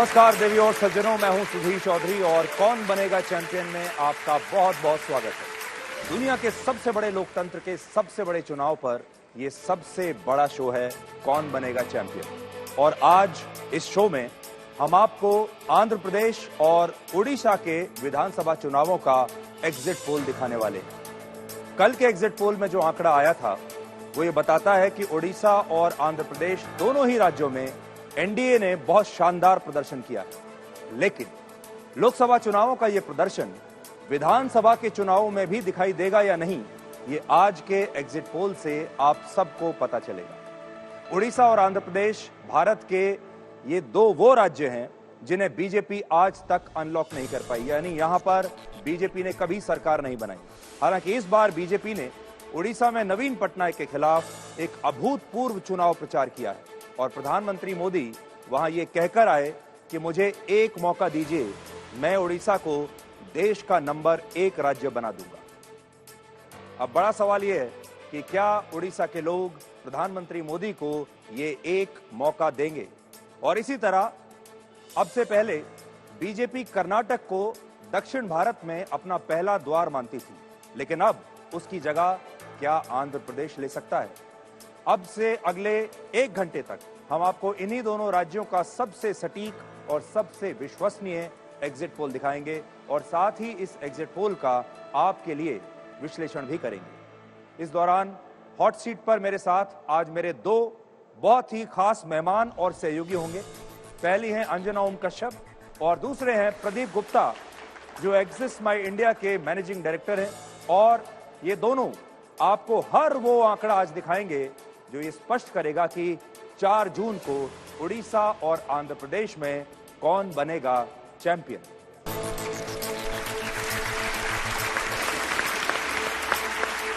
नमस्कार देवी और सज्जनों, मैं हूं सुधीर चौधरी और कौन बनेगा चैंपियन में आपका बहुत बहुत स्वागत है। दुनिया के सबसे बड़े लोकतंत्र के सबसे बड़े चुनाव पर यह सबसे बड़ा शो है कौन बनेगा चैंपियन। और आज इस शो में हम आपको आंध्र प्रदेश और उड़ीसा के विधानसभा चुनावों का एग्जिट पोल दिखाने वाले हैं। कल के एग्जिट पोल में जो आंकड़ा आया था वो ये बताता है कि उड़ीसा और आंध्र प्रदेश दोनों ही राज्यों में एनडीए ने बहुत शानदार प्रदर्शन किया है। लेकिन लोकसभा चुनावों का यह प्रदर्शन विधानसभा के चुनावों में भी दिखाई देगा या नहीं, ये आज के एग्जिट पोल से आप सबको पता चलेगा। उड़ीसा और आंध्र प्रदेश भारत के ये दो वो राज्य हैं जिन्हें बीजेपी आज तक अनलॉक नहीं कर पाई, यानी यहां पर बीजेपी ने कभी सरकार नहीं बनाई। हालांकि इस बार बीजेपी ने उड़ीसा में नवीन पटनायक के खिलाफ एक अभूतपूर्व चुनाव प्रचार किया है और प्रधानमंत्री मोदी वहां ये कहकर आए कि मुझे एक मौका दीजिए, मैं उड़ीसा को देश का नंबर 1 राज्य बना दूंगा। अब बड़ा सवाल यह है कि क्या उड़ीसा के लोग प्रधानमंत्री मोदी को ये एक मौका देंगे। और इसी तरह अब से पहले बीजेपी कर्नाटक को दक्षिण भारत में अपना पहला द्वार मानती थी, लेकिन अब उसकी जगह क्या आंध्र प्रदेश ले सकता है। अब से अगले 1 घंटे तक हम आपको इन्हीं दोनों राज्यों का सबसे सटीक और सबसे विश्वसनीय एग्जिट पोल दिखाएंगे और साथ ही इस एग्जिट पोल का आपके लिए विश्लेषण भी करेंगे। इस दौरान हॉट सीट पर मेरे साथ आज मेरे दो बहुत ही खास मेहमान और सहयोगी होंगे। पहली हैं अंजना ओम कश्यप और दूसरे हैं प्रदीप गुप्ता जो एग्जिस्ट माई इंडिया के मैनेजिंग डायरेक्टर हैं। और ये दोनों आपको हर वो आंकड़ा आज दिखाएंगे जो ये स्पष्ट करेगा कि 4 जून को उड़ीसा और आंध्र प्रदेश में कौन बनेगा चैंपियन।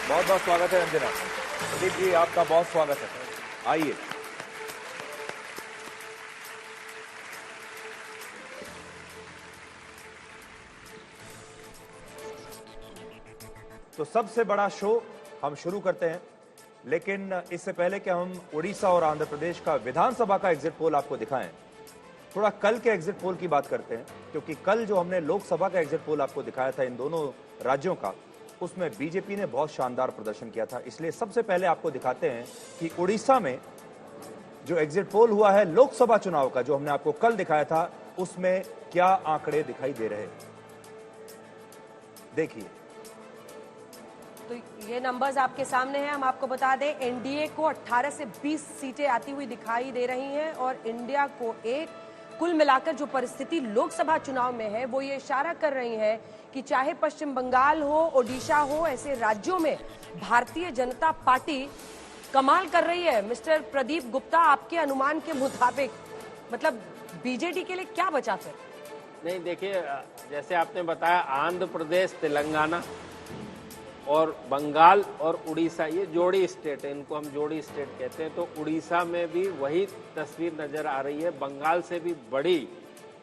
बहुत बहुत स्वागत है अंजना। प्रदीप जी आपका बहुत स्वागत है, आइए। तो सबसे बड़ा शो हम शुरू करते हैं, लेकिन इससे पहले कि हम उड़ीसा और आंध्र प्रदेश का विधानसभा का एग्जिट पोल आपको दिखाएं, थोड़ा कल के एग्जिट पोल की बात करते हैं। क्योंकि कल जो हमने लोकसभा का एग्जिट पोल आपको दिखाया था इन दोनों राज्यों का, उसमें बीजेपी ने बहुत शानदार प्रदर्शन किया था। इसलिए सबसे पहले आपको दिखाते हैं कि उड़ीसा में जो एग्जिट पोल हुआ है लोकसभा चुनाव का, जो हमने आपको कल दिखाया था, उसमें क्या आंकड़े दिखाई दे रहे हैं। देखिए, तो ये नंबर्स आपके सामने हैं। हम आपको बता दें, एनडीए को 18 से 20 सीटें आती हुई दिखाई दे रही हैं और इंडिया को 1। कुल मिलाकर जो परिस्थिति लोकसभा चुनाव में है वो ये इशारा कर रही है कि चाहे पश्चिम बंगाल हो, ओडिशा हो, ऐसे राज्यों में भारतीय जनता पार्टी कमाल कर रही है। मिस्टर प्रदीप गुप्ता, आपके अनुमान के मुताबिक मतलब बीजेडी के लिए क्या बचा फिर? नहीं, देखिए, जैसे आपने बताया, आंध्र प्रदेश, तेलंगाना और बंगाल और उड़ीसा, ये जोड़ी स्टेट है, इनको हम जोड़ी स्टेट कहते हैं। तो उड़ीसा में भी वही तस्वीर नजर आ रही है, बंगाल से भी बड़ी,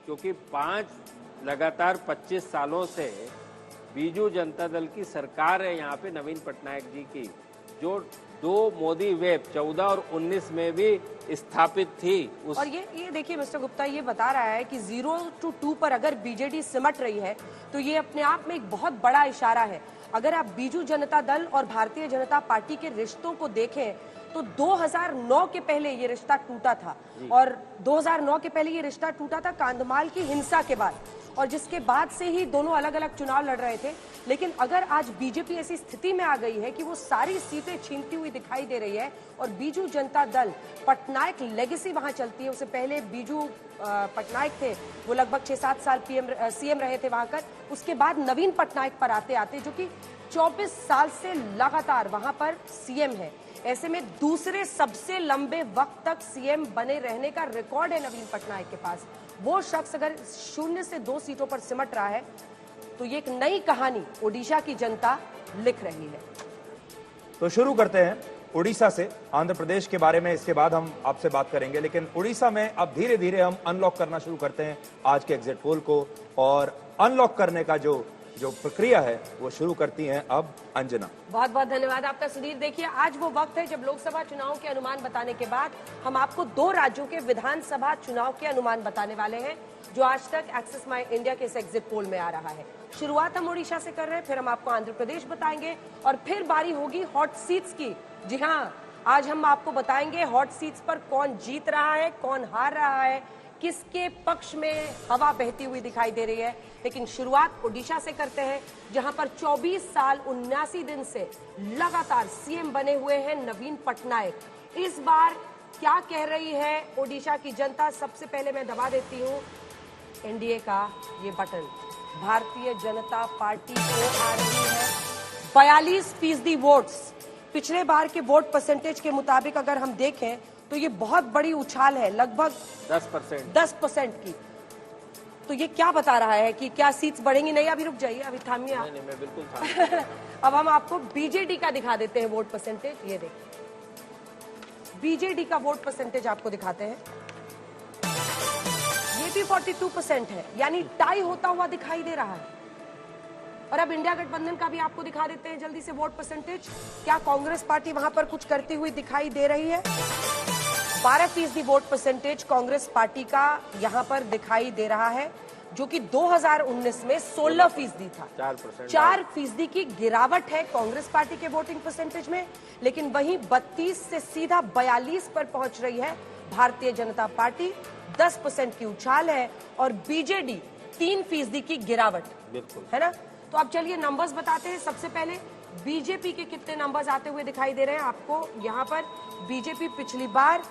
क्योंकि 25 सालों से बीजू जनता दल की सरकार है यहाँ पे, नवीन पटनायक जी की, जो 2 मोदी वेव 14 और 19 में भी स्थापित थी। और ये देखिए मिस्टर गुप्ता, ये बता रहा है कि 0 to 2 पर अगर बीजेडी सिमट रही है तो ये अपने आप में एक बहुत बड़ा इशारा है। अगर आप बीजू जनता दल और भारतीय जनता पार्टी के रिश्तों को देखें तो 2009 के पहले ये रिश्ता टूटा था और 2009 के पहले ये रिश्ता टूटा था कांधमाल की हिंसा के बाद, और जिसके बाद से ही दोनों अलग अलग चुनाव लड़ रहे थे। लेकिन अगर आज बीजेपी ऐसी स्थिति में आ गई है कि वो सारी सीटें छीनती हुई दिखाई दे रही है और बीजू जनता दल, पटनायक लेगेसी वहां चलती है। उससे पहले बीजू पटनायक थे, वो लगभग 6-7 साल सीएम रहे थे वहां कर। उसके बाद नवीन पटनायक पर आते आते, जो कि 24 साल से लगातार वहां पर सीएम है। ऐसे में दूसरे सबसे लंबे वक्त तक सीएम बने रहने का रिकॉर्ड है नवीन पटनायक के पास। वो शख्स अगर 0 से 2 सीटों पर सिमट रहा है तो ये एक नई कहानी ओडिशा की जनता लिख रही है। तो शुरू करते हैं उड़ीसा से। आंध्र प्रदेश के बारे में इसके बाद हम आपसे बात करेंगे, लेकिन उड़ीसा में अब धीरे धीरे हम अनलॉक करना शुरू करते हैं आज के एग्जिट पोल को। और अनलॉक करने का जो जो प्रक्रिया है वो शुरू करती हैं अब अंजना। बहुत बहुत धन्यवाद आपका सुधीर। देखिए, आज वो वक्त है जब लोकसभा चुनाव के अनुमान बताने के बाद हम आपको 2 राज्यों के विधानसभा चुनाव के अनुमान बताने वाले हैं, जो आज तक एक्सिस माई इंडिया के इस एग्जिट पोल में आ रहा है। शुरुआत हम ओडिशा से कर रहे हैं, फिर हम आपको आंध्र प्रदेश बताएंगे और फिर बारी होगी हॉट सीट्स की। जी हाँ, आज हम आपको बताएंगे हॉट सीट्स पर कौन जीत रहा है, कौन हार रहा है, किसके पक्ष में हवा बहती हुई दिखाई दे रही है। लेकिन शुरुआत ओडिशा से करते हैं, जहां पर 24 साल 79 दिन से लगातार सीएम बने हुए हैं नवीन पटनायक। इस बार क्या कह रही है ओडिशा की जनता, सबसे पहले मैं दबा देती हूं एनडीए का ये बटन। भारतीय जनता पार्टी को आ रही है 42% वोट्स। पिछले बार के वोट परसेंटेज के मुताबिक अगर हम देखें तो ये बहुत बड़ी उछाल है, लगभग 10% की। तो ये क्या बता रहा है कि क्या सीट्स बढ़ेंगी? नहीं, अभी रुक जाइए, अभी थामिए आप। नहीं, मैं बिल्कुल थाम अब हम आपको बीजेडी का दिखा देते हैं वोट परसेंटेज। ये देखिए, बीजेडी का वोट परसेंटेज आपको दिखाते हैं। ये भी 42% है, यानी टाई होता हुआ दिखाई दे रहा है। और अब इंडिया गठबंधन का भी आपको दिखा देते हैं जल्दी से वोट परसेंटेज। क्या कांग्रेस पार्टी वहां पर कुछ करती हुई दिखाई दे रही है? 12% वोट परसेंटेज कांग्रेस पार्टी का यहां पर दिखाई दे रहा है, जो कि 2019 में 16% था। 4% की गिरावट है कांग्रेस पार्टी के वोटिंग परसेंटेज में। लेकिन वहीं 32 से सीधा 42 पर पहुंच रही है भारतीय जनता पार्टी। 10% की उछाल है और बीजेडी 3% की गिरावट, बिल्कुल है ना। तो अब चलिए नंबर्स बताते हैं। सबसे पहले बीजेपी के कितने नंबर्स आते हुए दिखाई दे रहे हैं आपको यहाँ पर। बीजेपी पिछली बार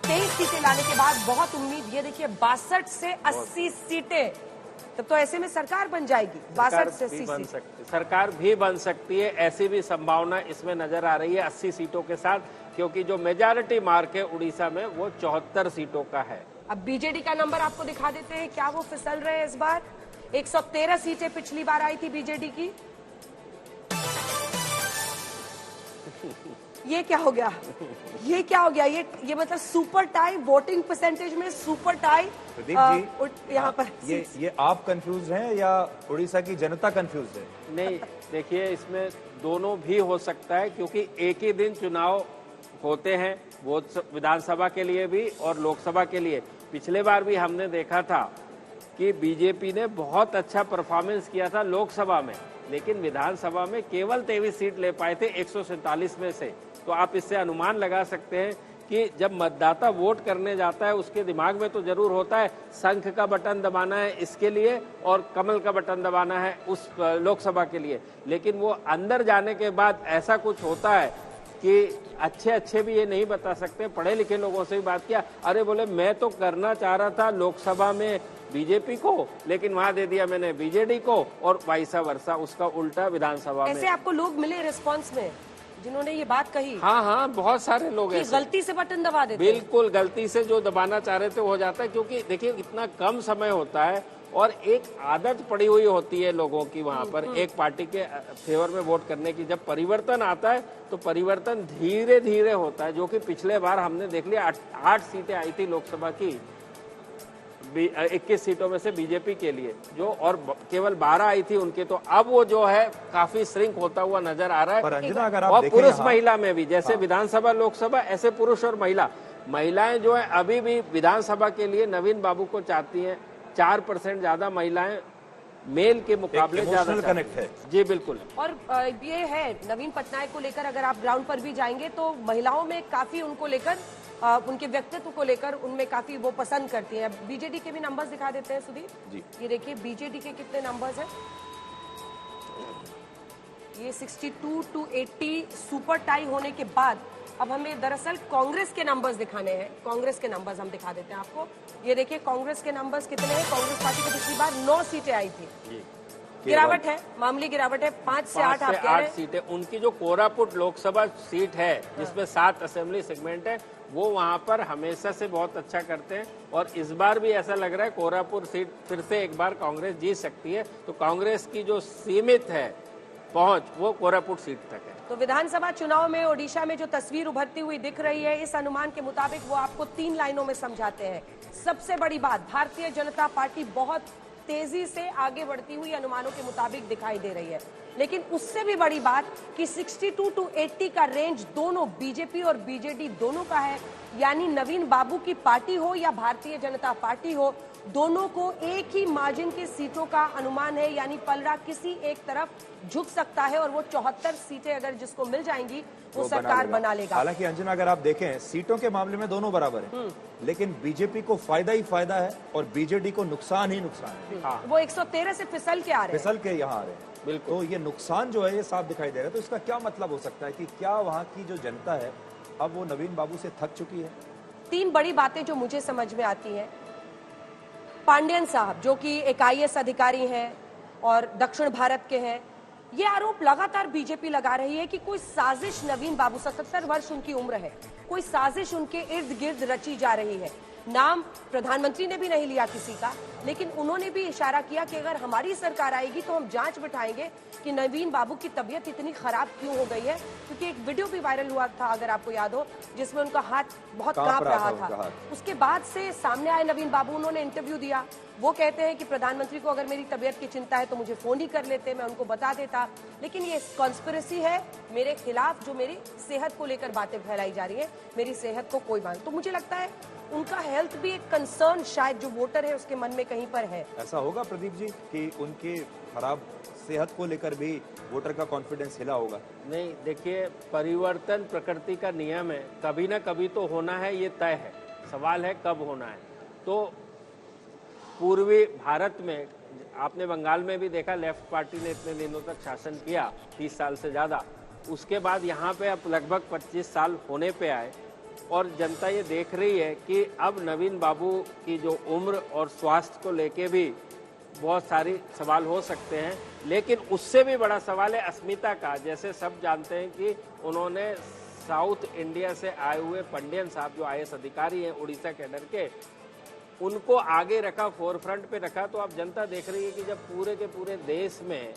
23 सीटें लाने के बाद बहुत उम्मीद, ये देखिए 62 से 80 सीटें, तब तो ऐसे में सरकार बन जाएगी। 62 से 80 सीटें सरकार भी बन सकती है, ऐसी भी संभावना इसमें नजर आ रही है 80 सीटों के साथ, क्योंकि जो मेजॉरिटी मार्क है उड़ीसा में वो 74 सीटों का है। अब बीजेडी का नंबर आपको दिखा देते हैं, क्या वो फिसल रहे हैं इस बार। 113 सीटें पिछली बार आई थी बीजेडी की। ये क्या हो गया? ये क्या हो गया? ये मतलब सुपर टाई, वोटिंग परसेंटेज में सुपर टाई। प्रदीप जी, यहाँ पर ये आप कंफ्यूज हैं या उड़ीसा की जनता कंफ्यूज है? नहीं, देखिए इसमें दोनों भी हो सकता है, क्योंकि एक ही दिन चुनाव होते हैं, वो विधानसभा के लिए भी और लोकसभा के लिए। पिछले बार भी हमने देखा था कि बीजेपी ने बहुत अच्छा परफॉर्मेंस किया था लोकसभा में, लेकिन विधानसभा में केवल 23 सीट ले पाए थे 147 में से। तो आप इससे अनुमान लगा सकते हैं कि जब मतदाता वोट करने जाता है उसके दिमाग में तो जरूर होता है शंख का बटन दबाना है इसके लिए और कमल का बटन दबाना है उस लोकसभा के लिए, लेकिन वो अंदर जाने के बाद ऐसा कुछ होता है कि अच्छे भी ये नहीं बता सकते। पढ़े लिखे लोगों से भी बात किया, अरे बोले मैं तो करना चाह रहा था लोकसभा में बीजेपी को, लेकिन वहां दे दिया मैंने बीजेडी को, और वाइसा वर्षा उसका उल्टा विधानसभा में। ऐसे आपको लोग मिले रिस्पांस में जिन्होंने ये बात कही? हाँ, बहुत सारे लोग ऐसे गलती से बटन दबा देते। बिल्कुल, गलती से जो दबाना चाह रहे थे वो हो जाता है, क्योंकि देखिए इतना कम समय होता है और एक आदत पड़ी हुई होती है लोगों की वहां पर एक पार्टी के फेवर में वोट करने की। जब परिवर्तन आता है तो परिवर्तन धीरे धीरे होता है, जो कि पिछले बार हमने देख लिया 8 सीटें आई थी लोकसभा की 21 सीटों में से बीजेपी के लिए, जो और केवल 12 आई थी उनके। तो अब वो जो है काफी श्रिंक होता हुआ नजर आ रहा है। पर अंजना, अगर आप और पुरुष हाँ। महिला में भी, जैसे विधानसभा लोकसभा ऐसे पुरुष और महिलाएं जो है अभी भी विधानसभा के लिए नवीन बाबू को चाहती हैं। 4% ज्यादा महिलाएं मेल के मुकाबले ज्यादा कनेक्ट है। जी बिल्कुल। और ये है नवीन पटनायक को लेकर, अगर आप ग्राउंड पर भी जाएंगे तो महिलाओं में काफी उनको लेकर, उनके व्यक्तित्व को लेकर उनमें काफी वो पसंद करती हैं। बीजेडी के भी नंबर्स दिखा देते हैं सुधीर जी। ये देखिए बीजेडी के कितने नंबर्स हैं। ये 62 to 80 सुपर टाई होने के बाद अब हमें दरअसल कांग्रेस के नंबर्स दिखाने हैं। कांग्रेस के नंबर्स हम दिखा देते हैं आपको। ये देखिए कांग्रेस के नंबर्स कितने हैं। कांग्रेस पार्टी को पिछली बार 9 सीटें आई थी। गिरावट है, मामूली गिरावट है, 5 से 8 सीटें। उनकी जो कोरापुट लोकसभा सीट है जिसमें 7 असेंबली सेगमेंट है, वो वहां पर हमेशा से बहुत अच्छा करते हैं और इस बार भी ऐसा लग रहा है कोरापुट सीट फिर से एक बार कांग्रेस जीत सकती है। तो कांग्रेस की जो सीमित है पहुंच वो कोरापुट सीट तक है। तो विधानसभा चुनाव में ओडिशा में जो तस्वीर उभरती हुई दिख रही है, इस अनुमान के मुताबिक वो आपको 3 लाइनों में समझाते हैं। सबसे बड़ी बात, भारतीय जनता पार्टी बहुत तेजी से आगे बढ़ती हुई अनुमानों के मुताबिक दिखाई दे रही है। लेकिन उससे भी बड़ी बात कि 62 to 80 का रेंज दोनों बीजेपी और बीजेडी दोनों का है, यानी नवीन बाबू की पार्टी हो या भारतीय जनता पार्टी हो, दोनों को एक ही मार्जिन की सीटों का अनुमान है, यानी पलड़ा किसी एक तरफ झुक सकता है और वो 74 सीटें अगर जिसको मिल जाएंगी वो सरकार बना लेगा। हालांकि अंजना, अगर आप देखें सीटों के मामले में दोनों बराबर है, लेकिन बीजेपी को फायदा ही फायदा है और बीजेडी को नुकसान ही नुकसान है। हाँ। वो 113 से फिसल के आ रहे हैं, फिसल के यहाँ आ रहे हैं। बिल्कुल। तो ये नुकसान जो है ये साफ दिखाई दे रहा है। तो इसका क्या मतलब हो सकता है कि क्या वहाँ की जो जनता है अब वो नवीन बाबू से थक चुकी है? 3 बड़ी बातें जो मुझे समझ में आती हैं। पांडियन साहब जो कि एक IAS अधिकारी हैं और दक्षिण भारत के हैं, ये आरोप लगातार बीजेपी लगा रही है कि कोई साजिश नवीन बाबू, 77 वर्ष उनकी उम्र है, कोई साजिश उनके इर्द गिर्द रची जा रही है। नाम प्रधानमंत्री ने भी नहीं लिया किसी का, लेकिन उन्होंने भी इशारा किया कि अगर हमारी सरकार आएगी तो हम जांच बिठाएंगे कि नवीन बाबू की तबीयत इतनी खराब क्यों हो गई है। क्योंकि एक वीडियो भी वायरल हुआ था, अगर आपको याद हो, जिसमें उनका हाथ बहुत कांप रहा था। उसके बाद से सामने आए नवीन बाबू, उन्होंने इंटरव्यू दिया। वो कहते हैं कि प्रधानमंत्री को अगर मेरी तबीयत की चिंता है तो मुझे फोन ही कर लेते, मैं उनको बता देता। लेकिन ये कॉन्स्पिरेसी है मेरे खिलाफ, जो मेरी सेहत को लेकर बातें फैलाई जा रही है, मेरी सेहत को कोई बात। तो मुझे लगता है उनका हेल्थ भी एक कंसर्न शायद जो वोटर है उसके मन में कहीं पर है। ऐसा होगा प्रदीप जी कि उनकी खराब सेहत को लेकर भी वोटर का कॉन्फिडेंस हिला होगा? नहीं, देखिए, परिवर्तन प्रकृति का नियम है, कभी ना कभी तो होना है, ये तय है। सवाल है कब होना है। तो पूर्वी भारत में आपने बंगाल में भी देखा, लेफ्ट पार्टी ने इतने दिनों तक शासन किया, 30 साल से ज़्यादा। उसके बाद यहाँ पे अब लगभग 25 साल होने पे आए और जनता ये देख रही है कि अब नवीन बाबू की जो उम्र और स्वास्थ्य को लेके भी बहुत सारी सवाल हो सकते हैं। लेकिन उससे भी बड़ा सवाल है अस्मिता का। जैसे सब जानते हैं कि उन्होंने साउथ इंडिया से आए हुए पंडियन साहब जो IAS अधिकारी हैं उड़ीसा कैडर के, उनको आगे रखा, फोरफ्रंट पे रखा। तो अब जनता देख रही है कि जब पूरे के पूरे देश में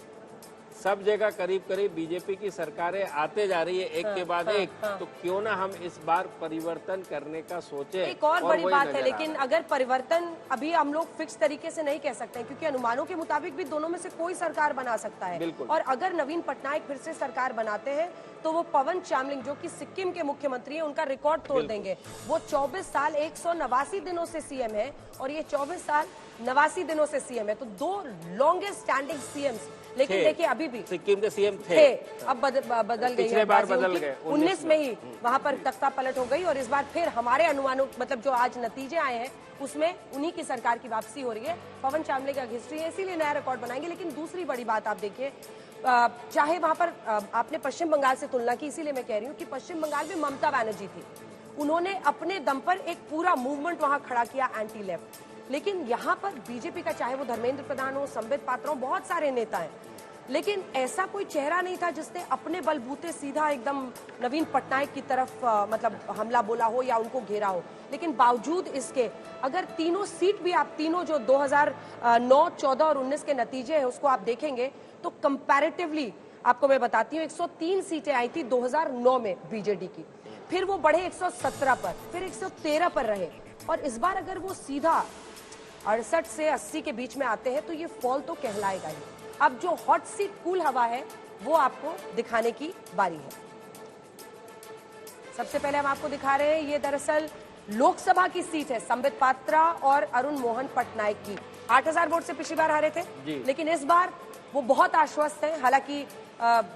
सब जगह करीब करीब बीजेपी की सरकारें आते जा रही है एक के बाद एक, तो क्यों ना हम इस बार परिवर्तन करने का सोचें। एक और बड़ी बात है, लेकिन अगर परिवर्तन अभी हम लोग फिक्स तरीके से नहीं कह सकते हैं, क्योंकि अनुमानों के मुताबिक भी दोनों में से कोई सरकार बना सकता है। और अगर नवीन पटनायक फिर से सरकार बनाते हैं तो वो पवन चामलिंग जो कि सिक्किम के मुख्यमंत्री हैं, उनका रिकॉर्ड तोड़ देंगे। वो 24 साल 189 दिनों से सीएम है और ये 24 साल 89 दिनों से सीएम है। तो 2 लॉन्गेस्ट स्टैंडिंग सीएम्स। लेकिन देखिए अभी भी सिक्किम के सीएम थे, अब बदल गई पिछले बार बदल गए 19 में ही वहां पर तख्ता पलट हो गई और इस बार फिर हमारे अनुमानों, मतलब जो आज नतीजे आए हैं उसमें उन्हीं की सरकार की वापसी हो रही है। पवन चामलिंग का हिस्ट्री है, इसीलिए नया रिकॉर्ड बनाएंगे। लेकिन दूसरी बड़ी बात आप देखिए, चाहे वहां पर आपने पश्चिम बंगाल से तुलना की, इसीलिए मैं कह रही हूँ कि पश्चिम बंगाल में ममता बनर्जी थी, उन्होंने अपने दम पर एक पूरा मूवमेंट वहां खड़ा किया एंटी लेफ्ट। लेकिन यहाँ पर बीजेपी का, चाहे वो धर्मेंद्र प्रधान हो, संबित पात्रा हो, बहुत सारे नेता हैं, लेकिन ऐसा कोई चेहरा नहीं था जिसने अपने बलबूते सीधा एकदम नवीन पटनायक की तरफ मतलब हमला बोला हो या उनको घेरा हो। लेकिन बावजूद इसके अगर तीनों सीट भी, आप तीनों जो 2009, 14 और 19 के नतीजे हैं उसको आप देखेंगे तो कंपैरेटिवली आपको मैं बताती हूँ, 103 सीटें आई थी 2009 में बीजेडी की, फिर वो बढ़े 117 पर, फिर 113 पर रहे और इस बार अगर वो सीधा 68 से 80 के बीच में आते हैं तो ये फॉल तो कहलाएगा ही। अब जो हॉट सीट कूल हवा है वो आपको दिखाने की बारी है। सबसे पहले हम आपको दिखा रहे हैं, ये दरअसल लोकसभा की सीट है, संबित पात्रा और अरुण मोहन पटनायक की। 8000 वोट से पिछली बार हारे थे, लेकिन इस बार वो बहुत आश्वस्त है। हालांकि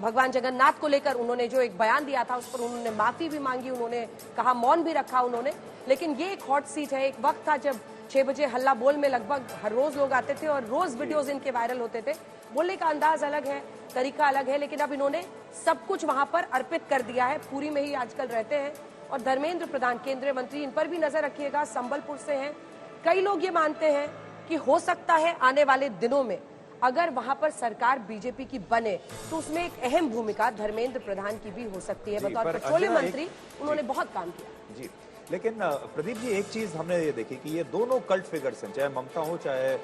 भगवान जगन्नाथ को लेकर उन्होंने जो एक बयान दिया था उस पर उन्होंने माफी भी मांगी, उन्होंने कहा, मौन भी रखा उन्होंने। लेकिन ये एक हॉट सीट है। एक वक्त था जब 6 बजे हल्ला बोल में लगभग हर रोज लोग आते थे और रोज वीडियोस इनके वायरल होते थे। बोलने का अंदाज अलग है, तरीका अलग है, लेकिन अब इन्होंने सब कुछ वहां पर अर्पित कर दिया है। पूरी में ही आजकल रहते हैं और धर्मेंद्र प्रधान केंद्रीय मंत्री, इन पर भी नजर रखिएगा, संबलपुर से हैं। कई लोग ये मानते हैं कि हो सकता है आने वाले दिनों में अगर वहां पर सरकार बीजेपी की बने तो उसमें एक अहम भूमिका धर्मेंद्र प्रधान की भी हो सकती है। बतौर पेट्रोलियम मंत्री उन्होंने बहुत काम किया जी। लेकिन प्रदीप जी, एक चीज हमने ये देखी कि ये दोनों कल्ट फिगर्स हैं, चाहे ममता हो चाहे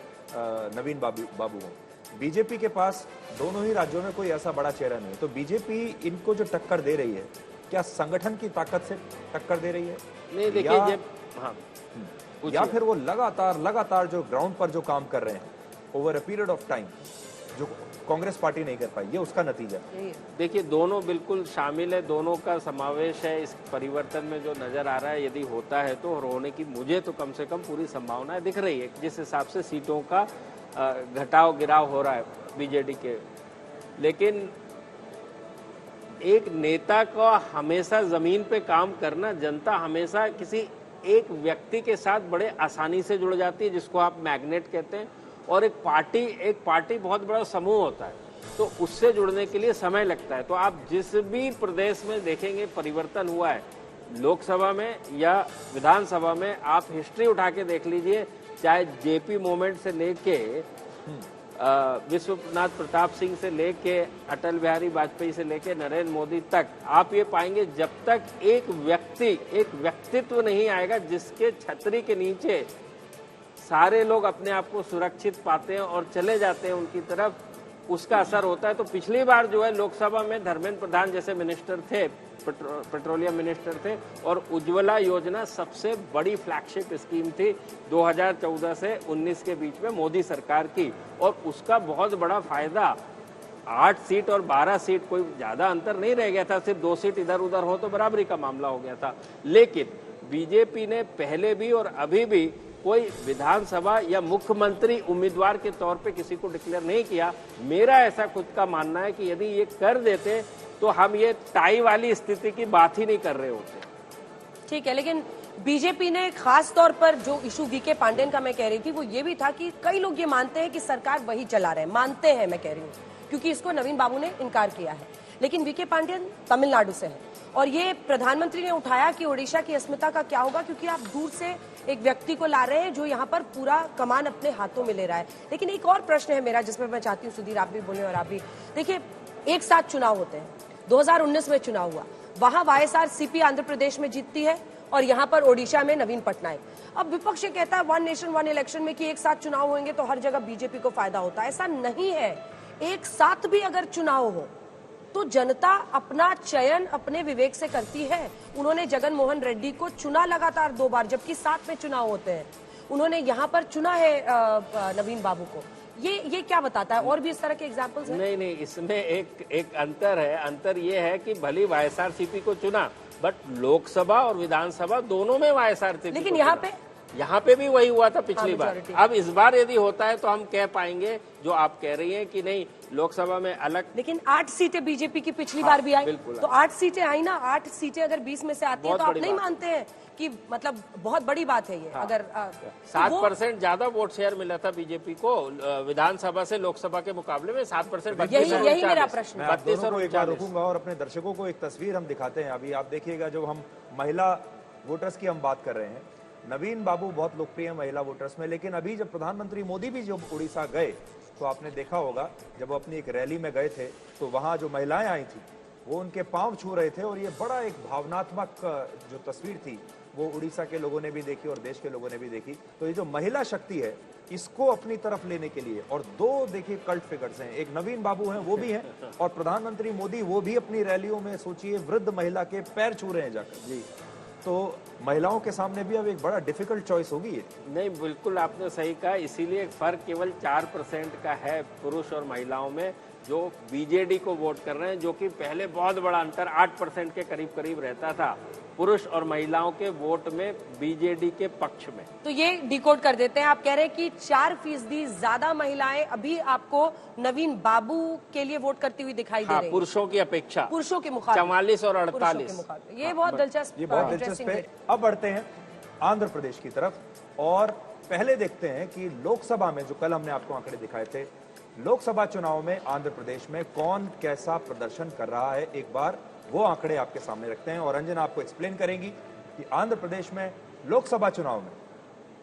नवीन बाबू हो, बीजेपी के पास दोनों ही राज्यों में कोई ऐसा बड़ा चेहरा नहीं है। तो बीजेपी इनको जो टक्कर दे रही है, क्या संगठन की ताकत से टक्कर दे रही है? नहीं, देखिए, या फिर वो लगातार जो ग्राउंड पर जो काम कर रहे हैं over a period of time, जो कांग्रेस पार्टी नहीं कर पाई, ये उसका नतीजा है। देखिए दोनों बिल्कुल शामिल है, दोनों का समावेश है इस परिवर्तन में जो नजर आ रहा है। यदि होता है तो होने की मुझे तो कम से कम पूरी संभावनाएं दिख रही है, जिस हिसाब से सीटों का घटाव गिराव हो रहा है बीजेडी के। लेकिन एक नेता का हमेशा जमीन पे काम करना, जनता हमेशा किसी एक व्यक्ति के साथ बड़े आसानी से जुड़ जाती है, जिसको आप मैग्नेट कहते हैं। और एक पार्टी बहुत बड़ा समूह होता है, तो उससे जुड़ने के लिए समय लगता है। तो आप जिस भी प्रदेश में देखेंगे परिवर्तन हुआ है, लोकसभा में या विधानसभा में, आप हिस्ट्री उठा के देख लीजिए, चाहे जेपी मोमेंट से लेके विश्वनाथ प्रताप सिंह से लेके अटल बिहारी वाजपेयी से लेके नरेंद्र मोदी तक, आप ये पाएंगे जब तक एक व्यक्तित्व नहीं आएगा जिसके छतरी के नीचे सारे लोग अपने आप को सुरक्षित पाते हैं और चले जाते हैं उनकी तरफ, उसका असर होता है। तो पिछली बार जो है लोकसभा में धर्मेंद्र प्रधान जैसे मिनिस्टर थे, पेट्रोलियम मिनिस्टर थे, और उज्ज्वला योजना सबसे बड़ी फ्लैगशिप स्कीम थी 2014 से 19 के बीच में मोदी सरकार की, और उसका बहुत बड़ा फायदा 8 सीट और 12 सीट, कोई ज्यादा अंतर नहीं रह गया था, सिर्फ 2 सीट इधर उधर हो तो बराबरी का मामला हो गया था। लेकिन बीजेपी ने पहले भी और अभी भी कोई विधानसभा या मुख्यमंत्री उम्मीदवार के तौर पे किसी को डिक्लेयर नहीं किया। मेरा ऐसा खुद का मानना है कि यदि ये कर देते तो हम ये टाई वाली स्थिति की बात ही नहीं कर रहे होते। ठीक है, लेकिन बीजेपी ने खास तौर पर जो इशू वीके पांडेयन का मैं कह रही थी वो ये भी था कि कई लोग ये मानते हैं कि सरकार वही चला रहे हैं, मानते हैं, मैं कह रही हूँ, क्योंकि इसको नवीन बाबू ने इनकार किया है। लेकिन वीके पांडेयन तमिलनाडु से है, और ये प्रधानमंत्री ने उठाया कि ओडिशा की अस्मिता का क्या होगा, क्योंकि आप दूर से एक व्यक्ति को ला रहे हैं जो यहाँ पर पूरा कमान अपने हाथों में ले रहा है। लेकिन एक और प्रश्न है मेरा, जिसमें मैं चाहती हूँ सुधीर आप भी बोले और आप भी। देखिए, एक साथ चुनाव होते हैं, 2019 में चुनाव हुआ, वहां वाईएसआरसीपी आंध्र प्रदेश में जीतती है और यहाँ पर ओडिशा में नवीन पटनायक। अब विपक्ष कहता है वन नेशन वन इलेक्शन में कि एक साथ चुनाव होंगे तो हर जगह बीजेपी को फायदा होता है। ऐसा नहीं है। एक साथ भी अगर चुनाव हो तो जनता अपना चयन अपने विवेक से करती है। उन्होंने जगन मोहन रेड्डी को चुना लगातार 2 बार, जबकि साथ में चुनाव होते हैं। उन्होंने यहाँ पर चुना है नवीन बाबू को। ये क्या बताता है? और भी इस तरह के एग्जांपल्स हैं? नहीं, इसमें एक अंतर है। अंतर ये है कि भली वाईएसआरसीपी को चुना, बट लोकसभा और विधानसभा दोनों में वाईएसआरसीपी, लेकिन यहाँ पे भी वही हुआ था पिछली बार। अब इस बार यदि होता है तो हम कह पाएंगे जो आप कह रही हैं कि नहीं, लोकसभा में अलग। लेकिन 8 सीटें बीजेपी की पिछली बार भी आई, तो 8 सीटें आई ना। 8 सीटें अगर 20 में से आती है तो आप नहीं मानते हैं कि मतलब बहुत बड़ी बात है ये? अगर 7% ज्यादा वोट शेयर मिला था बीजेपी को विधानसभा से लोकसभा के मुकाबले में, 7%। यही मेरा प्रश्न है। 32 और एक बार रुकूंगा और अपने दर्शकों को एक तस्वीर हम दिखाते हैं। अभी आप देखिएगा, जो हम महिला वोटर्स की हम बात कर रहे हैं, नवीन बाबू बहुत लोकप्रिय महिला वोटर्स में। लेकिन अभी जब प्रधानमंत्री मोदी भी जब उड़ीसा गए तो आपने देखा होगा, जब वो अपनी एक रैली में गए थे तो वहां जो महिलाएं आई थी वो उनके पांव छू रहे थे, और ये बड़ा एक भावनात्मक जो तस्वीर थी वो उड़ीसा के लोगों ने भी देखी और देश के लोगों ने भी देखी। तो ये जो महिला शक्ति है, इसको अपनी तरफ लेने के लिए, और 2 देखिए कल्ट फिगर्स हैं, एक नवीन बाबू हैं, वो भी हैं, और प्रधानमंत्री मोदी वो भी अपनी रैलियों में सोचिए वृद्ध महिला के पैर छू रहे हैं जाकर। जी, तो महिलाओं के सामने भी अब एक बड़ा डिफिकल्ट चॉइस होगी ये। नहीं, बिल्कुल आपने सही कहा। इसीलिए फर्क केवल 4% का है पुरुष और महिलाओं में, जो बीजेडी को वोट कर रहे हैं, जो कि पहले बहुत बड़ा अंतर 8% के करीब करीब रहता था पुरुष और महिलाओं के वोट में बीजेडी के पक्ष में। तो ये डिकोड कर देते हैं। आप कह रहे हैं कि 4% ज्यादा महिलाएं अभी आपको नवीन बाबू के लिए वोट करती हुई दिखाई दे रही है, पुरुषों की अपेक्षा, पुरुषों के मुकाबले 44 और 48। ये बहुत दिलचस्प, ये बहुत दिलचस्प है। अब बढ़ते हैं आंध्र प्रदेश की तरफ, और पहले देखते हैं कि लोकसभा में, जो कल हमने आपको आंकड़े दिखाए थे, लोकसभा चुनाव में आंध्र प्रदेश में कौन कैसा प्रदर्शन कर रहा है। एक बार वो आंकड़े आपके सामने रखते हैं और रंजना आपको एक्सप्लेन करेंगी कि आंध्र प्रदेश में लोकसभा चुनाव में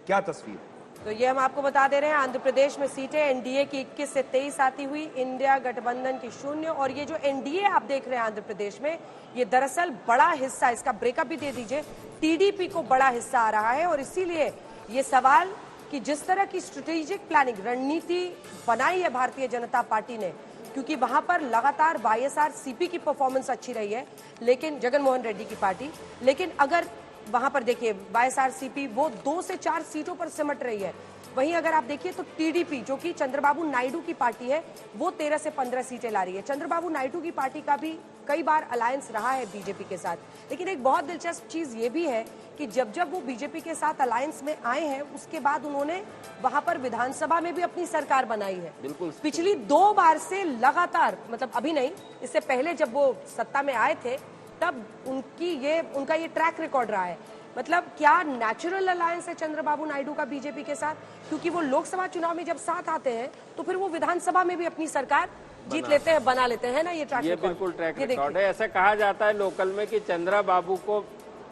क्या तस्वीर है। तो ये हम आपको बता दे रहे हैं, आंध्र प्रदेश में सीटें एनडीए की 21 से 23 आती हुई, इंडिया गठबंधन की 0। और ये जो एनडीए आप देख रहे हैं आंध्र प्रदेश में, ये दरअसल बड़ा हिस्सा, इसका ब्रेकअप भी दे दीजिए, टीडीपी को बड़ा हिस्सा आ रहा है। और इसीलिए ये सवाल कि जिस तरह की स्ट्रेटेजिक प्लानिंग, रणनीति बनाई है भारतीय जनता पार्टी ने, क्योंकि वहां पर लगातार वाईएसआरसीपी की परफॉर्मेंस अच्छी रही है, लेकिन जगन मोहन रेड्डी की पार्टी, लेकिन अगर वहां पर देखिए वाईएसआरसीपी वो 2 से 4 सीटों पर सिमट रही है। वहीं अगर आप देखिए तो टीडीपी जो कि चंद्रबाबू नायडू की पार्टी है वो 13 से 15 सीटें ला रही है। चंद्रबाबू नायडू की पार्टी का भी कई बार अलायंस रहा है बीजेपी के साथ, लेकिन एक बहुत दिलचस्प चीज ये भी है कि जब जब वो बीजेपी के साथ अलायंस में आए हैं उसके बाद उन्होंने वहां पर विधानसभा में भी अपनी सरकार बनाई है। बिल्कुल पिछली 2 बार से लगातार, मतलब अभी नहीं, इससे पहले जब वो सत्ता में आए थे तब उनका ये ट्रैक रिकॉर्ड रहा है। मतलब क्या नेचुरल अलायंस है चंद्रबाबू नायडू का बीजेपी के साथ, क्योंकि वो लोकसभा चुनाव में जब साथ आते हैं तो फिर वो विधानसभा में भी अपनी सरकार जीत लेते हैं, बना लेते हैं ना। ये ट्रैक रिकॉर्ड, बिल्कुल ट्रैक रिकॉर्ड है। ऐसा कहा जाता है लोकल में कि चंद्रबाबू को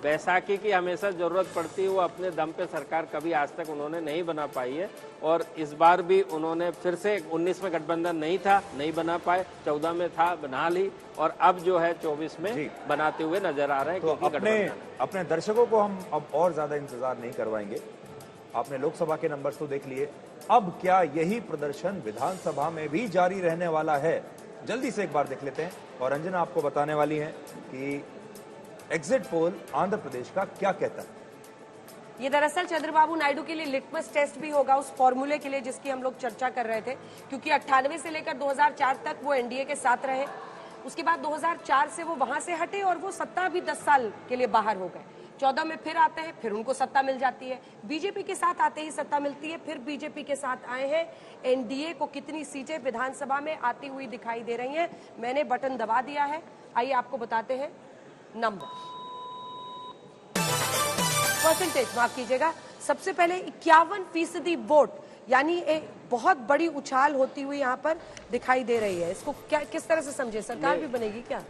बैसाखी की हमेशा जरूरत पड़ती है, वो अपने दम पे सरकार कभी आज तक उन्होंने नहीं बना पाई है। और इस बार भी उन्होंने फिर से 19 में गठबंधन नहीं था, नहीं बना पाए, 14 में था, बना ली, और अब जो है 24 में बनाते हुए नजर आ रहे हैं। तो अपने दर्शकों को हम अब और ज्यादा इंतजार नहीं करवाएंगे। आपने लोकसभा के नंबर्स तो देख लिए, अब क्या यही प्रदर्शन विधानसभा में भी जारी रहने वाला है? जल्दी से एक बार देख लेते हैं और अंजना आपको बताने वाली है कि एग्जिट पोल आंध्र प्रदेश का क्या कहता है। ये दरअसल चंद्रबाबू नायडू के लिए लिटमस टेस्ट भी होगा उस फॉर्मूले के लिए जिसकी हम लोग चर्चा कर रहे थे, क्योंकि 98 से लेकर 2004 तक वो एनडीए के साथ रहे। उसके बाद 2004 से वो वहां से हटे और वो सत्ता भी 10 साल के लिए बाहर हो गए। 14 में फिर आते हैं, फिर उनको सत्ता मिल जाती है। बीजेपी के साथ आते ही सत्ता मिलती है, फिर बीजेपी के साथ आए हैं। एनडीए को कितनी सीटें विधानसभा में आती हुई दिखाई दे रही हैं, मैंने बटन दबा दिया है। आइए आपको बताते हैं नंबर, परसेंटेज माफ कीजिएगा। सबसे पहले 51% वोट, यानी एक बहुत बड़ी उछाल होती हुई यहाँ पर दिखाई दे रही है। इसको क्या किस तरह से समझे, सरकार भी बनेगी क्या?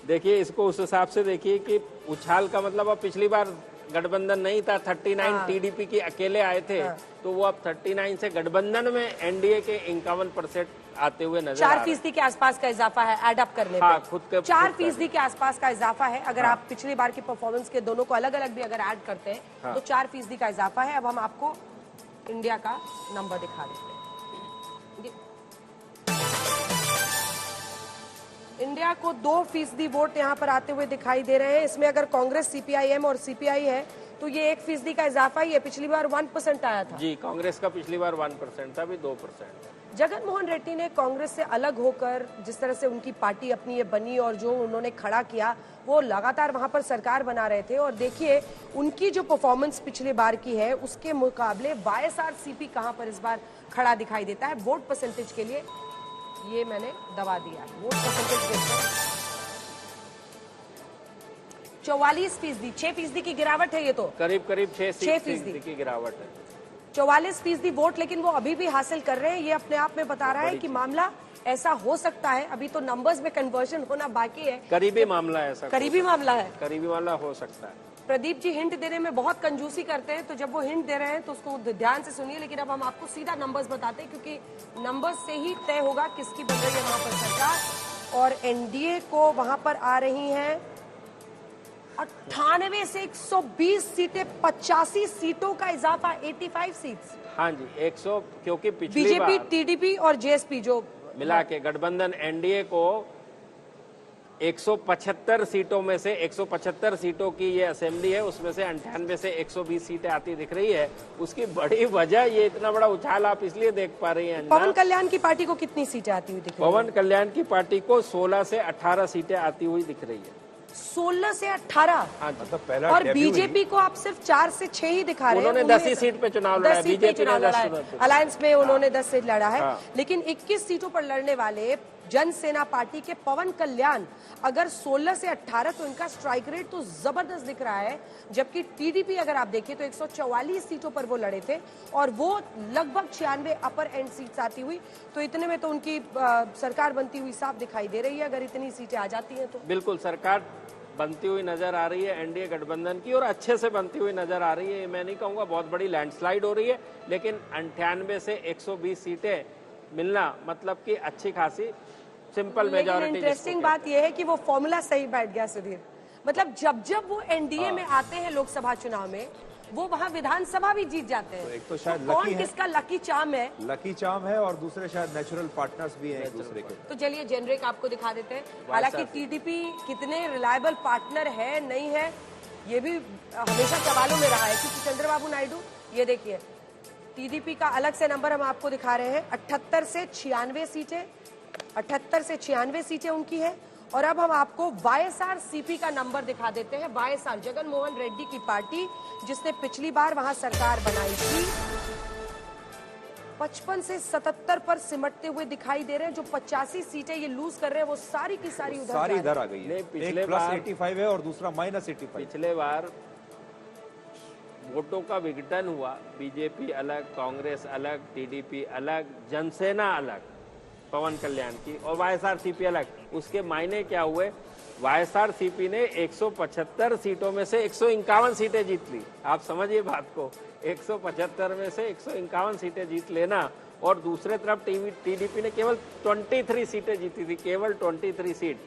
देखिए, इसको उस हिसाब से देखिए कि उछाल का मतलब, अब पिछली बार गठबंधन नहीं था, 39 टीडीपी के अकेले आए थे, तो वो अब 39 से गठबंधन में एनडीए के 51% आते हुए नजर आ रहे हैं। 4% के आसपास का इजाफा है एड अप करने हाँ, पे। खुद के 4% के आसपास का इजाफा है। अगर आप पिछली बार की परफॉर्मेंस के दोनों को अलग अलग भी अगर ऐड करते हैं तो 4% का इजाफा है। अब हम आपको इंडिया का नंबर दिखा देते हैं। इंडिया को 2% वोट यहाँ पर आते हुए दिखाई दे रहे हैं। इसमें अगर कांग्रेस, सीपीआईएम और सीपीआई है तो ये 1% का इजाफा ही है। पिछली बार 1% आया था जी, कांग्रेस का पिछली बार 1% था, अभी 2%। जगन मोहन रेड्डी ने कांग्रेस से अलग होकर जिस तरह से उनकी पार्टी अपनी ये बनी और जो उन्होंने खड़ा किया, वो लगातार वहां पर सरकार बना रहे थे। और देखिए उनकी जो परफॉर्मेंस पिछले बार की है उसके मुकाबले वाईएसआरसीपी कहां पर इस बार खड़ा दिखाई देता है वोट परसेंटेज के लिए। ये मैंने दबा दिया, वोट परसेंटेज देखकर 44%, 6% की गिरावट है। ये तो करीब 6% की गिरावट है। 44% वोट, लेकिन वो अभी भी हासिल कर रहे हैं। ये अपने आप में बता रहा है कि मामला ऐसा हो सकता है, अभी तो नंबर्स में कन्वर्जन होना बाकी है। करीबी मामला है, ऐसा करीबी मामला है, करीबी मामला हो सकता है। प्रदीप जी हिंट देने में बहुत कंजूसी करते हैं, तो जब वो हिंट दे रहे हैं तो उसको ध्यान से सुनिए। लेकिन अब हम आपको सीधा नंबर्स बताते हैं, क्योंकि नंबर्स से ही तय होगा किसकी बन रही है वहां पर सरकार। और एनडीए को वहां पर आ रही हैं 98 से 120 सीटें, 85 सीटों का इजाफा, 85 सीट्स। हाँ जी, 100, क्योंकि पिछली बीजेपी, बार टीडीपी और जेएसपी जो मिला के गठबंधन एनडीए को 175 सीटों में से 175 सीटों की ये असेंबली है, उसमें से 98 से 120 सीटें आती दिख रही है। उसकी बड़ी वजह, ये इतना बड़ा उछाल आप इसलिए देख पा रही हैं। पवन कल्याण की पार्टी को कितनी सीटें आती हुई दिख रही है? पवन कल्याण की पार्टी को 16 से 18 सीटें आती हुई दिख रही है। 16 से 18, मतलब पहला और बीजेपी को आप सिर्फ 4 से 6 ही दिखा रहे हैं। उन्होंने 10 ही सीट पे चुनाव लड़ा है, बीजेपी ने 10 सीट, अलायंस में उन्होंने 10 सीट लड़ा है। लेकिन 21 सीटों पर लड़ने वाले जनसेना पार्टी के पवन कल्याण अगर 16 से 18, तो इनका स्ट्राइक रेट तो जबरदस्त दिख रहा है। जबकि टीडीपी अगर आप देखिए तो 144 सीटों पर वो लड़े थे और वो लगभग 96 अपर एंड सीट्स आती हुई, तो इतने में तो उनकी सरकार बनती हुई साफ दिखाई दे रही है अगर इतनी सीटें आ जाती हैं तो। बिल्कुल सरकार बनती हुई नजर आ रही है एनडीए गठबंधन की, और अच्छे से बनती हुई नजर आ रही है। मैं नहीं कहूंगा बहुत बड़ी लैंडस्लाइड हो रही है, लेकिन 98 से 120 सीटें मिलना मतलब कि अच्छी खासी सिंपल मेजॉरिटी। इंटरेस्टिंग बात यह है कि वो फॉर्मूला सही बैठ गया सुधीर। मतलब जब जब वो एनडीए में आते हैं लोकसभा चुनाव में, वो वहाँ विधानसभा भी जीत जाते हैं। तो एक तो शायद कौन लकी है, किसका लकी चार्म है? लकी चार्म है, और दूसरे शायद नेचुरल पार्टनर्स भी हैं एक दूसरे के। तो चलिए जेनरिक आपको दिखा देते हैं। हालांकि टीडीपी कितने रिलायबल पार्टनर है नहीं है ये भी हमेशा सवालों में रहा है, क्योंकि चंद्रबाबू नायडू, ये देखिए टीडीपी का अलग से नंबर हम आपको दिखा रहे हैं, 78 से 96 सीटें, 78 से 96 सीटें उनकी है। और अब हम आपको वाईएसआरसीपी का नंबर दिखा देते हैं। वाईएसआर जगन मोहन रेड्डी की पार्टी, जिसने पिछली बार वहां सरकार बनाई थी, 55 से 77 पर सिमटते हुए दिखाई दे रहे हैं। जो 85 सीटें ये लूज कर रहे हैं वो सारी की सारी उधर आ गई है। पिछले एक बार +85 है और दूसरा -85। पिछले बार वोटों का विघटन हुआ, बीजेपी अलग, कांग्रेस अलग, टीडीपी अलग, जनसेना अलग पवन कल्याण की, और वाईएसआरसीपी अलग। उसके मायने क्या हुए? वाईएसआरसीपी ने 175 सीटों में से 151 सीटें जीत ली। आप समझिए बात को, 175 में से 151 सीटें जीत लेना, और दूसरे तरफ टीडीपी ने केवल 23 सीटें जीती थी, केवल 23 सीट,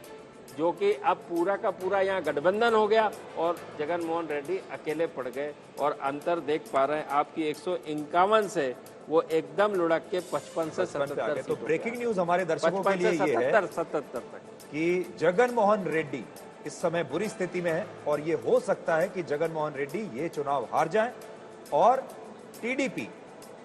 जो कि अब पूरा का पूरा यहाँ गठबंधन हो गया और जगन मोहन रेड्डी अकेले पड़ गए। और अंतर देख पा रहे हैं आपकी 151 से वो एकदम लुढ़क के 55 से 77। तो ब्रेकिंग न्यूज हमारे दर्शकों के लिए ये है 77 तक कि जगन मोहन रेड्डी इस समय बुरी स्थिति में है, और ये हो सकता है कि जगन मोहन रेड्डी ये चुनाव हार जाएं और टीडीपी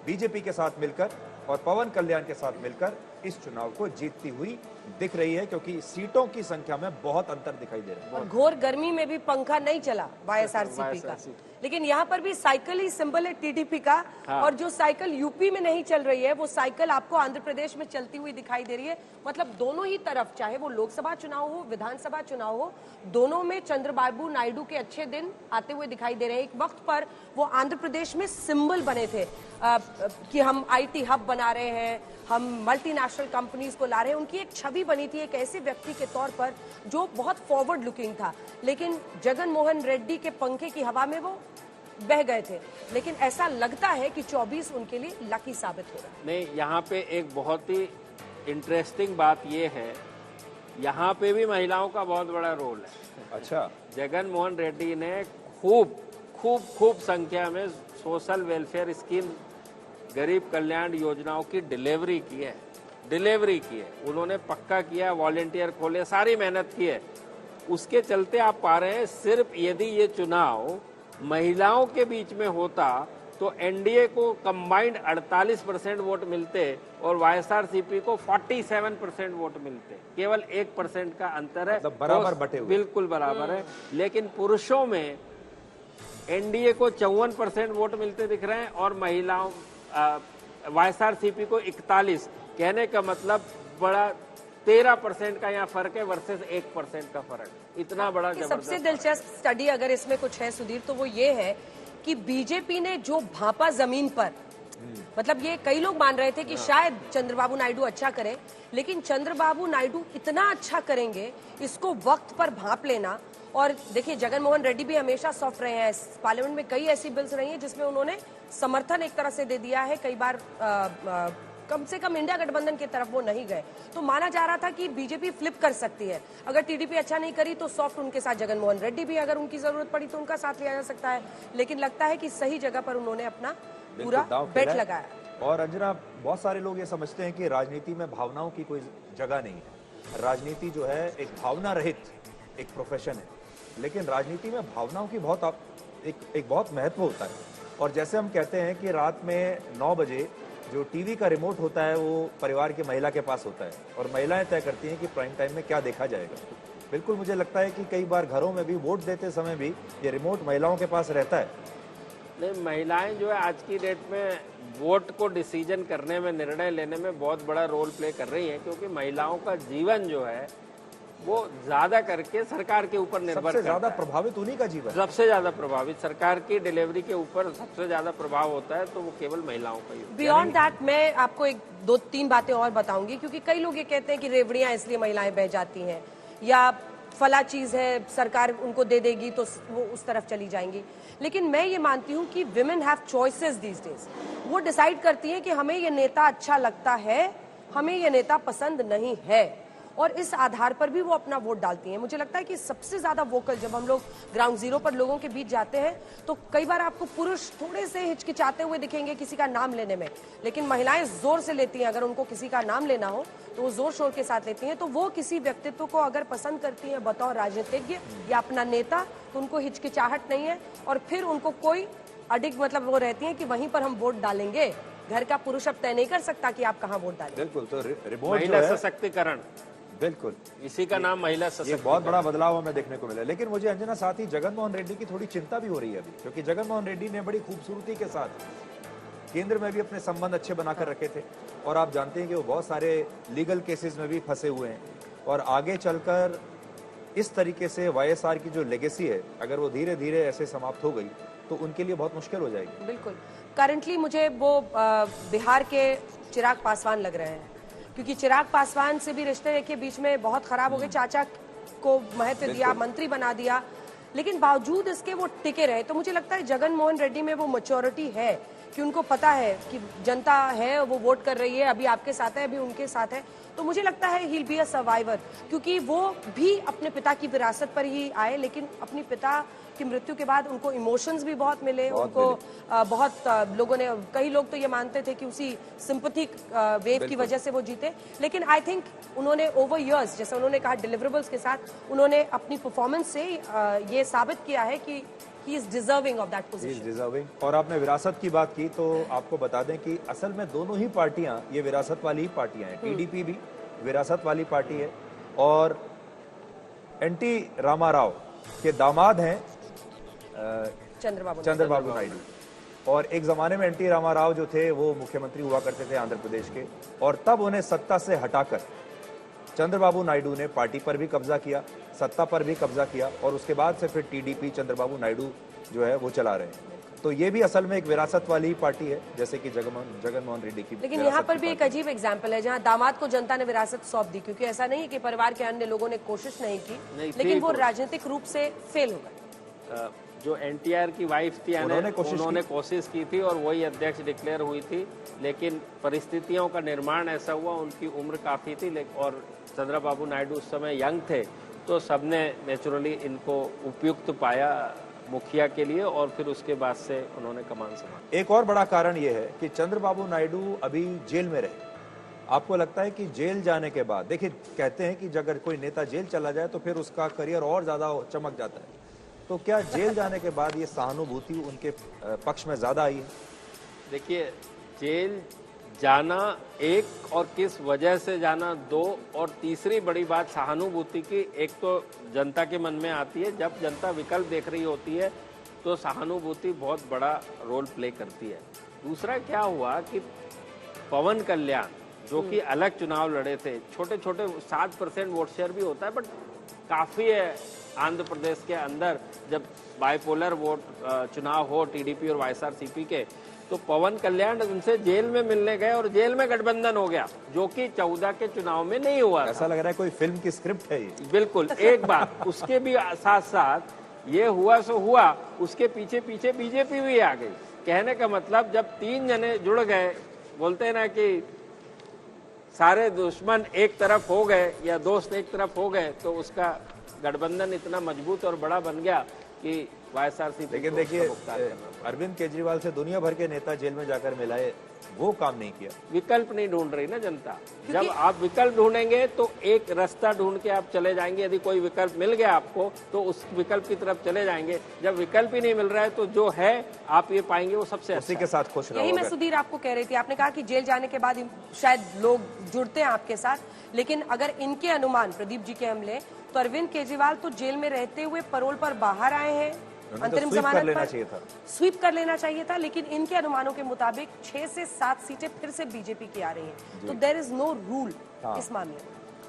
बीजेपी के साथ मिलकर और पवन कल्याण के साथ मिलकर इस चुनाव को जीतती हुई दिख रही है, क्योंकि सीटों की संख्या में बहुत अंतर दिखाई दे रहा है। और घोर गर्मी में भी पंखा नहीं चला वाईएसआरसीपी का, लेकिन यहाँ पर भी साइकिल ही सिंबल है टीडीपी का। हाँ। और जो साइकिल यूपी में नहीं चल रही है वो साइकिल आपको आंध्र प्रदेश में चलती हुई दिखाई दे रही है। मतलब दोनों ही तरफ, चाहे वो लोकसभा चुनाव हो, विधानसभा चुनाव हो, दोनों में चंद्रबाबू नायडू के अच्छे दिन आते हुए दिखाई दे रहे हैं। एक वक्त पर वो आंध्र प्रदेश में सिंबल बने थे कि हम आईटी हब बना रहे हैं, हम मल्टीनेशनल कंपनीज को ला रहे हैं। उनकी एक छवि बनी थी एक ऐसे व्यक्ति के तौर पर जो बहुत फॉरवर्ड लुकिंग था, लेकिन जगन मोहन रेड्डी के पंखे की हवा में वो बह गए थे। लेकिन ऐसा लगता है कि 24 उनके लिए लकी साबित हो रहा है। नहीं, यहाँ पे एक बहुत ही इंटरेस्टिंग बात ये है, यहाँ पे भी महिलाओं का बहुत बड़ा रोल है। अच्छा, जगन मोहन रेड्डी ने खूब संख्या में सोशल वेलफेयर स्कीम, गरीब कल्याण योजनाओं की डिलीवरी की है। उन्होंने पक्का किया, वॉलेंटियर खोले, सारी मेहनत की है। उसके चलते आप पा रहे हैं, सिर्फ यदि ये चुनाव महिलाओं के बीच में होता तो एनडीए को कंबाइंड 48% वोट मिलते और वाईएसआरसीपी को 47% वोट मिलते। केवल 1% का अंतर है, मतलब बराबर बटे हुए। बिल्कुल बराबर है। लेकिन पुरुषों में एनडीए को 54% वोट मिलते दिख रहे हैं और महिलाओं वाईएसआरसीपी को 41। कहने का मतलब बड़ा 13% का यहाँ फर्क है वर्सेस 1% का फर्क। इतना बड़ा जबरदस्त। सबसे दिलचस्प स्टडी अगर इसमें कुछ है सुधीर, तो वो ये है कि बीजेपी ने जो भापा जमीन पर, मतलब ये कई लोग मान रहे थे कि शायद चंद्रबाबू नायडू अच्छा करे, लेकिन चंद्रबाबू नायडू इतना अच्छा करेंगे, इसको वक्त पर भांप लेना। और देखिए जगन मोहन रेड्डी भी हमेशा सॉफ्ट रहे हैं। पार्लियामेंट में कई ऐसी बिल्स रही हैं जिसमें उन्होंने समर्थन एक तरह से दे दिया है, कई बार कम से कम इंडिया गठबंधन की तरफ वो नहीं गए। तो माना जा रहा था कि बीजेपी फ्लिप कर सकती है, अगर टीडीपी अच्छा नहीं करी तो सॉफ्ट उनके साथ जगन मोहन रेड्डी भी, अगर उनकी जरूरत पड़ी तो उनका साथ लिया जा सकता है। लेकिन लगता है कि सही जगह पर उन्होंने अपना पूरा बेट लगाया। और अंजना, बहुत सारे लोग ये समझते हैं कि राजनीति में भावनाओं की कोई जगह नहीं है। राजनीति जो है एक भावना रहित एक प्रोफेशन है, लेकिन राजनीति में भावनाओं की एक बहुत महत्व होता है। और जैसे हम कहते हैं कि रात में 9 बजे जो टीवी का रिमोट होता है वो परिवार की महिला के पास होता है, और महिलाएं तय करती हैं कि प्राइम टाइम में क्या देखा जाएगा। बिल्कुल, मुझे लगता है कि कई बार घरों में भी वोट देते समय भी ये रिमोट महिलाओं के पास रहता है। नहीं, महिलाएं जो है आज की डेट में वोट को डिसीजन करने में, निर्णय लेने में बहुत बड़ा रोल प्ले कर रही हैं, क्योंकि महिलाओं का जीवन जो है वो ज्यादा करके सरकार के ऊपर निर्भर करता है। सबसे ज्यादा प्रभावित उन्हीं का जीवन, सबसे ज्यादा प्रभावित सरकार की डिलीवरी के ऊपर सबसे ज्यादा प्रभाव होता है, तो वो केवल महिलाओं का ही। बियॉन्ड दैट मैं आपको 1-2-3 बातें और बताऊंगी, क्योंकि कई लोग ये कहते हैं कि रेवड़ियां इसलिए महिलाएं बह जाती हैं, या फला चीज है सरकार उनको दे देगी तो वो उस तरफ चली जाएंगी। लेकिन मैं ये मानती हूँ कि women have choices these days. वो डिसाइड करती हैं कि हमें ये नेता अच्छा लगता है, हमें ये नेता पसंद नहीं है। और इस आधार पर भी वो अपना वोट डालती हैं। मुझे लगता है कि सबसे ज्यादा वोकल जब हम लोग ग्राउंड जीरो पर लोगों के बीच जाते हैं तो कई बार आपको पुरुष थोड़े से हिचकिचाते हुए दिखेंगे किसी का नाम लेने में, लेकिन महिलाएं जोर से लेती हैं। अगर उनको किसी का नाम लेना हो तो वो जोर शोर के साथ लेती हैं। तो वो किसी व्यक्तित्व को अगर पसंद करती हैं बतौर राजनीतिज्ञ या अपना नेता, तो उनको हिचकिचाहट नहीं है और फिर उनको कोई अडिग मतलब वो रहती है कि वहीं पर हम वोट डालेंगे। घर का पुरुष अब तय नहीं कर सकता कि आप कहाँ वोट डालें। बिल्कुल, तो रिमोट महिला जो है, सशक्तिकरण, बिल्कुल इसी का नाम महिला ये सशक्तिकरण। बहुत बड़ा बदलाव हमें देखने को मिला। लेकिन मुझे अंजना साथ ही जगनमोहन रेड्डी की थोड़ी चिंता भी हो रही है अभी, क्योंकि जगनमोहन रेड्डी ने बड़ी खूबसूरती के साथ केंद्र में भी अपने संबंध अच्छे बनाकर रखे थे और आप जानते हैं कि वो बहुत सारे लीगल केसेस में भी फंसे हुए हैं और आगे चलकर इस तरीके से वाईएसआर की जो लेगेसी है, अगर वो धीरे धीरे ऐसे समाप्त हो गई तो उनके लिए बहुत मुश्किल हो जाएगी। बिल्कुल, करंटली मुझे वो बिहार के चिराग पासवान लग रहे हैं, क्योंकि चिराग पासवान से भी रिश्ते देखिए बीच में बहुत खराब हो गए। चाचा को महत्व दिया, मंत्री बना दिया, लेकिन बावजूद इसके वो टिके रहे। तो मुझे लगता है जगनमोहन रेड्डी में वो मैच्योरिटी है कि उनको पता है कि जनता है, वो वोट कर रही है, अभी आपके साथ है, अभी उनके साथ है। तो मुझे लगता है he will be a survivor, क्योंकि वो भी अपने पिता की विरासत पर ही आए, लेकिन अपनी पिता की मृत्यु के बाद उनको इमोशंस भी बहुत मिले। उनको बहुत लोगों ने, कई लोग तो ये मानते थे कि उसी सिंपैथिक वेव की वजह से वो जीते, लेकिन आई थिंक उन्होंने ओवर इयर्स, जैसे उन्होंने कहा डिलीवरेबल्स के साथ, उन्होंने अपनी परफॉर्मेंस से ये साबित किया है कि he is deserving of that position. He is deserving। और आपने विरासत की बात की तो आपको बता दें कि असल में दोनों ही पार्टियां ये विरासत वाली ही पार्टियां हैं। टीडीपी भी विरासत वाली पार्टी है और एनटी रामाराव के दामाद हैं चंद्रबाबू नायडू। और एक जमाने में एनटी रामाराव जो थे वो मुख्यमंत्री हुआ करते थे आंध्र प्रदेश के, और तब उन्हें सत्ता से हटाकर चंद्रबाबू नायडू ने पार्टी पर भी कब्जा किया, सत्ता पर भी कब्जा किया और उसके बाद से फिर टीडीपी चंद्रबाबू नायडू जो है वो चला रहे हैं। तो ये भी असल में एक विरासत वाली ही पार्टी है, जैसे कि जगनमोहन रेड्डी की। लेकिन यहाँ पर भी एक अजीब एग्जाम्पल है जहाँ दामाद को जनता ने विरासत सौंप दी, क्योंकि ऐसा नहीं है कि परिवार के अन्य लोगों ने कोशिश नहीं की, लेकिन वो राजनीतिक रूप से फेल हो गए। जो एनटीआर की वाइफ थी उन्होंने कोशिश की थी और वही अध्यक्ष डिक्लेयर हुई थी, लेकिन परिस्थितियों का निर्माण ऐसा हुआ, उनकी उम्र काफी थी और चंद्रबाबू नायडू उस समय यंग थे, तो सबने नेचुरली इनको उपयुक्त पाया मुखिया के लिए और फिर उसके बाद से उन्होंने कमान संभाली। एक और बड़ा कारण यह है कि चंद्रबाबू नायडू अभी जेल में रहे। आपको लगता है कि जेल जाने के बाद, देखिए कहते हैं कि अगर कोई नेता जेल चला जाए तो फिर उसका करियर और ज्यादा चमक जाता है, तो क्या जेल जाने के बाद ये सहानुभूति उनके पक्ष में ज्यादा आई है? देखिए, जेल जाना एक और किस वजह से जाना दो, और तीसरी बड़ी बात सहानुभूति की, एक तो जनता के मन में आती है, जब जनता विकल्प देख रही होती है तो सहानुभूति बहुत बड़ा रोल प्ले करती है। दूसरा क्या हुआ कि पवन कल्याण जो कि अलग चुनाव लड़े थे, छोटे छोटे 7% वोट शेयर भी होता है, बट काफी है आंध्र प्रदेश के अंदर जब बाइपोलर वोट चुनाव हो टीडीपी और वाईएसआरसीपी के, तो पवन कल्याण उनसे जेल में मिलने गए और जेल में गठबंधन हो गया, जो कि 14 के चुनाव में नहीं हुआ। ऐसा लग रहा है कोई फिल्म की स्क्रिप्ट है ये। बिल्कुल। एक बात उसके भी साथ साथ ये हुआ सो हुआ, उसके पीछे पीछे बीजेपी भी आ गई। कहने का मतलब जब 3 जने जुड़ गए, बोलते हैं ना कि सारे दुश्मन एक तरफ हो गए या दोस्त एक तरफ हो गए, तो उसका गठबंधन इतना मजबूत और बड़ा बन गया कि वाईएसआरसीपी। लेकिन देखिए, अरविंद केजरीवाल से दुनिया भर के नेता जेल में जाकर मिलाए, वो काम नहीं किया। विकल्प नहीं ढूंढ रही ना जनता। जब आप विकल्प ढूंढेंगे तो एक रास्ता ढूंढ के आप चले जाएंगे। यदि कोई विकल्प मिल गया आपको तो उस विकल्प की तरफ चले जाएंगे। जब विकल्प ही नहीं मिल रहा है तो जो है आप ये पाएंगे वो सबसे अच्छा। उसी के साथ खुश रहो। यही मैं सुधीर आपको कह रही थी। आपने कहा कि जेल जाने के बाद शायद लोग जुड़ते हैं आपके साथ, लेकिन अगर इनके अनुमान प्रदीप जी के हम लें तो अरविंद केजरीवाल तो जेल में रहते हुए पैरोल पर बाहर आए हैं, अंतरिम जमानत पर। स्वीप कर लेना चाहिए था, लेकिन इनके अनुमानों के मुताबिक 6 से 7 सीटें फिर से बीजेपी की आ रही हैं, तो देयर इज नो रूल इस मामले में।